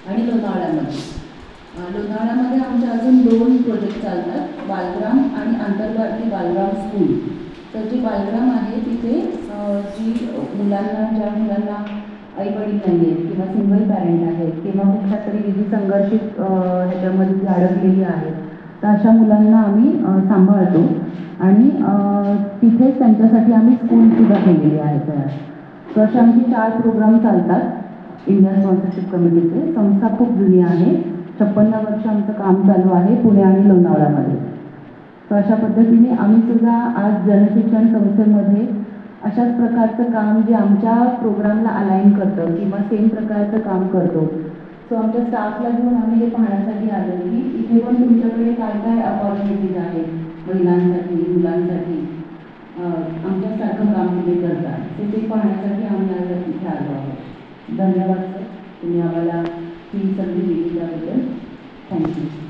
आणि लोणावळ्यामध्ये. लोणावळ्यामध्ये आमचे अजून 2 प्रोजेक्ट चालतात, बालग्राम आणि आंतरभारती बालग्राम स्कूल. तर जी बालग्राम आहे तिथे ज्या मुलांना आईवडील नाही आहेत किंवा सिंगल पॅरेंट आहेत किंवा कुठल्या तरी विधी संघर्षित ह्याच्यामध्ये जी अडकलेली आहेत, तर अशा मुलांना आम्ही सांभाळतो आणि तिथेच त्यांच्यासाठी आम्ही स्कूलसुद्धा केलेली आहे तयार. तर असे आमचे 4 प्रोग्राम चालतात इंडिया स्पॉन्सरशिप कमिटीचे. संस्था खूप जुनी आहे, 56 वर्ष आमचं काम चालू आहे पुणे आणि लोणावळ्यामध्ये. तर अशा पद्धतीने आम्हीसुद्धा आज जनशिक्षण संस्थेमध्ये अशाच प्रकारचं काम जे आमच्या प्रोग्रामला अलाइन करतं किंवा सेम प्रकारचं काम करतो. सो आमच्या स्टाफला घेऊन आम्ही हे पाहण्यासाठी आलो की इथे पण तुमच्याकडे काय काय अपॉर्च्युनिटीज आहेत महिलांसाठी, मुलांसाठी, आमच्यासारखं काम तुम्ही करता. ते पाहण्यासाठी आम्ही आज इथे आलो आहोत. धन्यवाद सर, तुम्ही आम्हाला ही संधी दिली त्याबद्दल. थँक्यू.